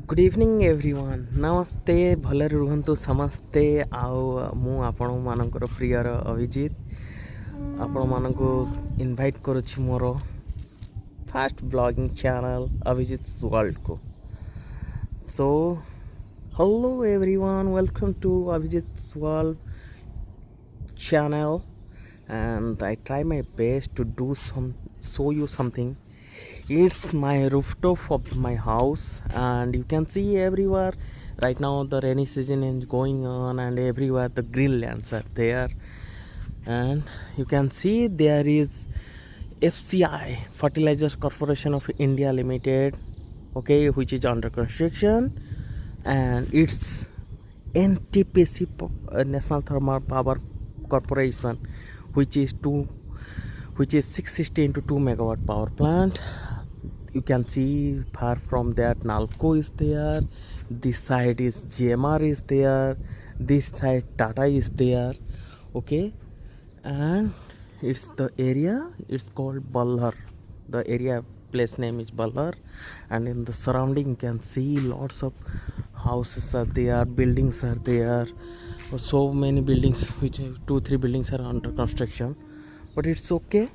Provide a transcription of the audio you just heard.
Good evening everyone नमस्ते भले रुहतु समस्ते आओ मु आपण मानकर प्रियर अभिजित आपण मानक इनवाइट करुछि मोर fast blogging channel Abhijit's world को। So hello everyone, welcome to Abhijit's world channel, and I try my best to show you something. It's my rooftop of my house, and you can see everywhere right now the rainy season is going on, and everywhere the green lands are there. And you can see there is FCI, Fertilizers Corporation of India Limited, okay, which is under construction, and it's NTPC, National Thermal Power Corporation, which is 660 into 2 megawatt power plant. You can see far from that Nalco is there, this side is GMR is there, this side Tata is there, okay. And it's the area, it's called Balhar. The area place name is Balhar, and in the surrounding you can see lots of houses are there, buildings are there. So many buildings, which 2-3 buildings are under construction, but it's okay.